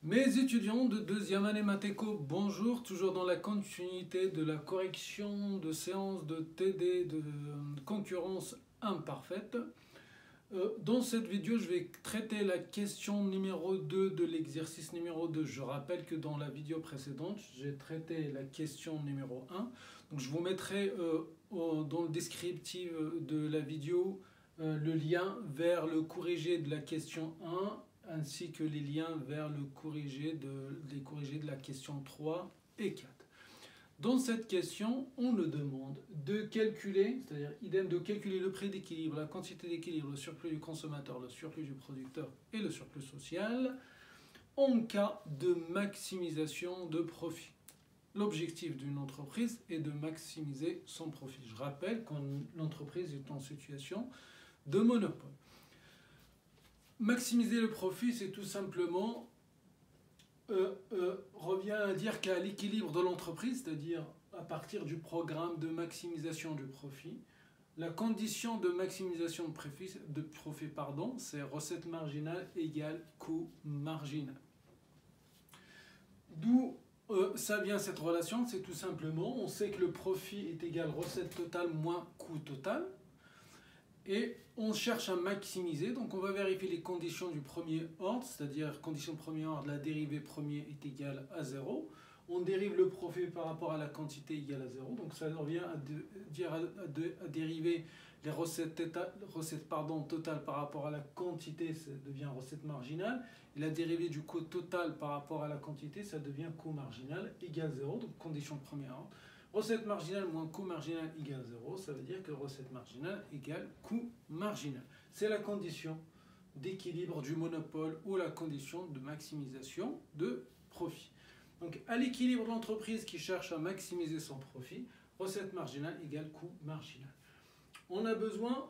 Mes étudiants de deuxième année Matéco, bonjour, toujours dans la continuité de la correction de séances de TD de concurrence imparfaite. Dans cette vidéo, je vais traiter la question numéro 2 de l'exercice numéro 2. Je rappelle que dans la vidéo précédente, j'ai traité la question numéro 1. Donc je vous mettrai dans le descriptif de la vidéo le lien vers le corrigé de la question 1 ainsi que les liens vers les corrigés de la question 3 et 4. Dans cette question, on nous demande de calculer, c'est-à-dire idem de calculer le prix d'équilibre, la quantité d'équilibre, le surplus du consommateur, le surplus du producteur et le surplus social en cas de maximisation de profit. L'objectif d'une entreprise est de maximiser son profit. Je rappelle que l'entreprise est en situation de monopole. Maximiser le profit, c'est tout simplement revient à dire qu'à l'équilibre de l'entreprise, c'est-à-dire à partir du programme de maximisation du profit, la condition de maximisation de profit, c'est recette marginale égale coût marginal. D'où ça vient cette relation? C'est tout simplement, on sait que le profit est égal recette totale moins coût total. Et on cherche à maximiser, donc on va vérifier les conditions du premier ordre, c'est-à-dire condition de premier ordre, la dérivée premier est égale à 0. On dérive le profit par rapport à la quantité égale à 0, donc ça revient à dériver les recettes totales par rapport à la quantité, ça devient recette marginale. Et la dérivée du coût total par rapport à la quantité, ça devient coût marginal égale 0, donc condition de premier ordre. Recette marginale moins coût marginal égale 0, ça veut dire que recette marginale égale coût marginal. C'est la condition d'équilibre du monopole ou la condition de maximisation de profit. Donc à l'équilibre de l'entreprise qui cherche à maximiser son profit, recette marginale égale coût marginal. On a besoin,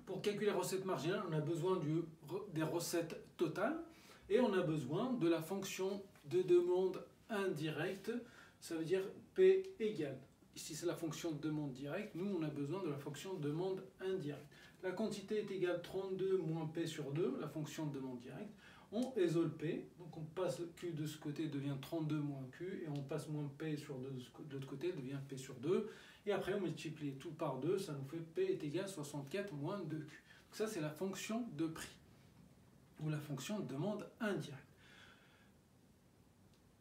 pour calculer recette marginale, on a besoin des recettes totales et on a besoin de la fonction de demande indirecte. Ça veut dire P égale. Ici, c'est la fonction de demande directe. Nous, on a besoin de la fonction de demande indirecte. La quantité est égale 32 moins P sur 2, la fonction de demande directe. On isole P, donc on passe Q de ce côté, devient 32 moins Q, et on passe moins P sur 2 de l'autre côté, devient P sur 2. Et après, on multiplie tout par 2, ça nous fait P est égal à 64 moins 2Q. Donc ça, c'est la fonction de prix, ou la fonction de demande indirecte.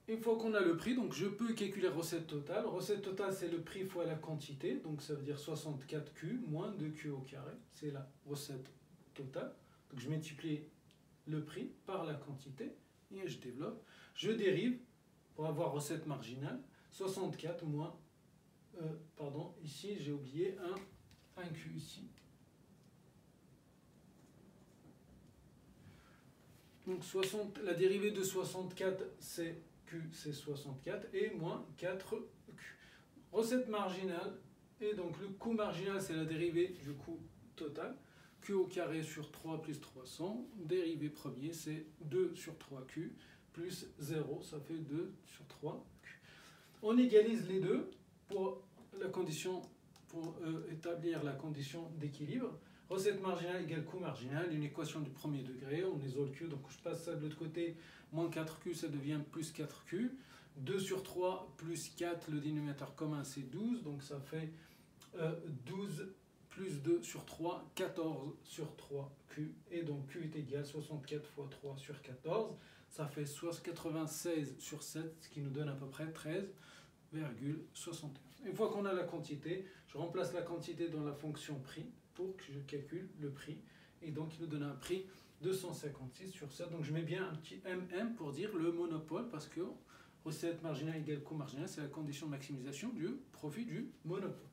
Une fois qu'on a le prix, donc je peux calculer recette totale. Recette totale, c'est le prix fois la quantité, donc ça veut dire 64Q moins 2Q au carré. C'est la recette totale. Donc je multiplie le prix par la quantité et je développe. Je dérive pour avoir recette marginale 64 moins, ici j'ai oublié un Q ici. Donc la dérivée de 64, c'est Q, c'est 64, et moins 4Q. Recette marginale, et donc le coût marginal, c'est la dérivée du coût total. Q au carré sur 3 plus 300. Dérivée premier, c'est 2 sur 3Q, plus 0, ça fait 2 sur 3Q. On égalise les deux pour établir la condition d'équilibre. Recette marginale égale coût marginal, une équation du premier degré, on isole Q, donc je passe ça de l'autre côté, moins 4Q, ça devient plus 4Q. 2 sur 3 plus 4, le dénominateur commun c'est 12, donc ça fait 12 plus 2 sur 3, 14 sur 3Q, et donc Q est égal à 64 fois 3 sur 14, ça fait 96 sur 7, ce qui nous donne à peu près 13,71. Une fois qu'on a la quantité, je remplace la quantité dans la fonction prix, pour que je calcule le prix, et donc il nous donne un prix de 156 sur 7, donc je mets bien un petit MM pour dire le monopole, parce que recette marginale égale coût marginal, c'est la condition de maximisation du profit du monopole.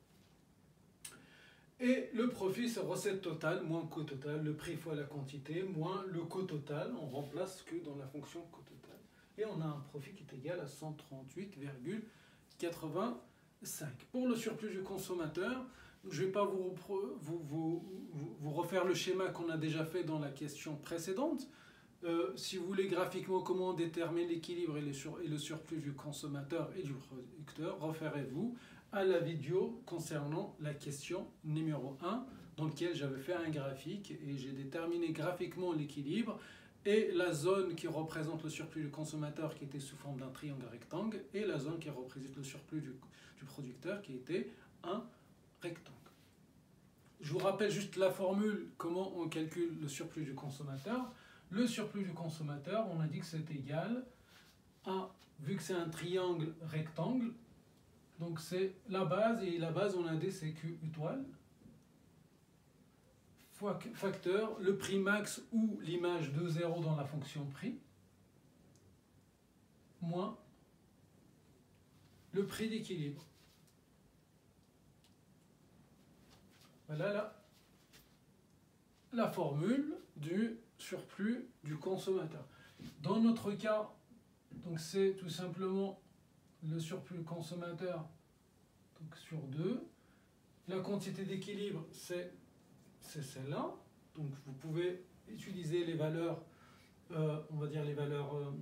Et le profit, c'est recette totale moins coût total, le prix fois la quantité, moins le coût total, on remplace que dans la fonction coût total, et on a un profit qui est égal à 138,85. Pour le surplus du consommateur, je ne vais pas vous refaire le schéma qu'on a déjà fait dans la question précédente. Si vous voulez graphiquement comment on détermine l'équilibre et le surplus du consommateur et du producteur, référez-vous à la vidéo concernant la question numéro 1, dans laquelle j'avais fait un graphique et j'ai déterminé graphiquement l'équilibre et la zone qui représente le surplus du consommateur qui était sous forme d'un triangle rectangle, et la zone qui représente le surplus du producteur qui était un rectangle. Je vous rappelle juste la formule, comment on calcule le surplus du consommateur. Le surplus du consommateur, on a dit que c'est égal à, vu que c'est un triangle rectangle, donc c'est la base, et la base on a dit c'est Q étoile, fois facteur, le prix max ou l'image de 0 dans la fonction prix, moins le prix d'équilibre. Voilà la formule du surplus du consommateur. Dans notre cas, donc c'est tout simplement le surplus consommateur donc sur 2. La quantité d'équilibre, c'est celle-là. Donc vous pouvez utiliser les valeurs, on va dire les valeurs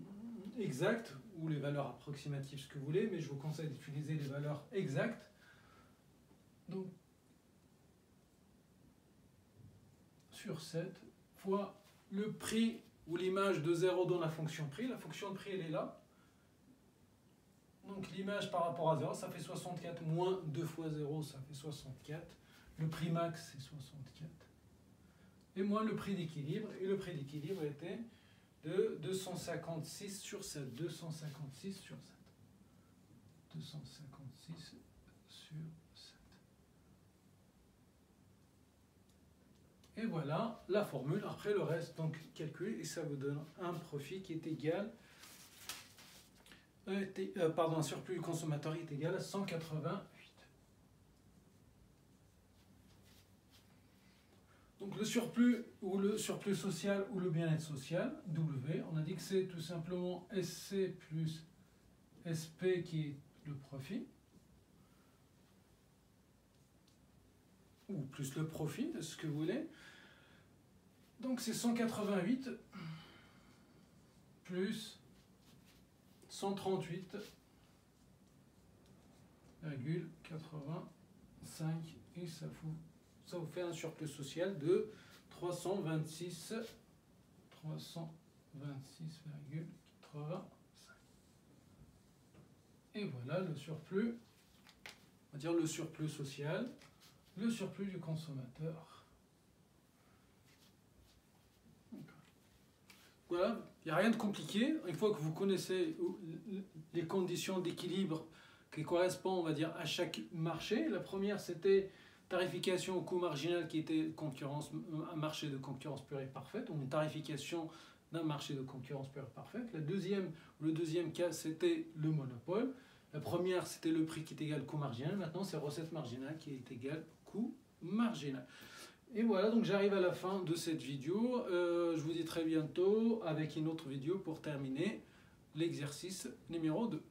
exactes ou les valeurs approximatives, ce que vous voulez, mais je vous conseille d'utiliser les valeurs exactes. Donc sur 7 fois le prix ou l'image de 0 dans la fonction prix. La fonction prix, elle est là. Donc l'image par rapport à 0, ça fait 64, moins 2 fois 0, ça fait 64. Le prix max, c'est 64. Et moins le prix d'équilibre. Et le prix d'équilibre était de 256 sur 7. 256 sur 7. 256 sur 7. Et voilà la formule. Après le reste, donc calcul, et ça vous donne un profit qui est égal, un surplus du consommateur est égal à 188. Donc le surplus ou le surplus social ou le bien-être social, W, on a dit que c'est tout simplement SC plus SP qui est le profit, ou plus le profit, ce que vous voulez. Donc c'est 188 plus 138,85 et ça vous fait un surplus social de 326,85. Et voilà le surplus, on va dire le surplus social, le surplus du consommateur. Voilà, il n'y a rien de compliqué. Une fois que vous connaissez les conditions d'équilibre qui correspondent, on va dire, à chaque marché. La première, c'était tarification au coût marginal qui était un marché de concurrence pure et parfaite, ou une tarification d'un marché de concurrence pure et parfaite. Le deuxième cas, c'était le monopole. La première, c'était le prix qui est égal au coût marginal. Maintenant, c'est recette marginale qui est égale coût marginal. Et voilà, donc j'arrive à la fin de cette vidéo. Je vous dis très bientôt avec une autre vidéo pour terminer l'exercice numéro 2.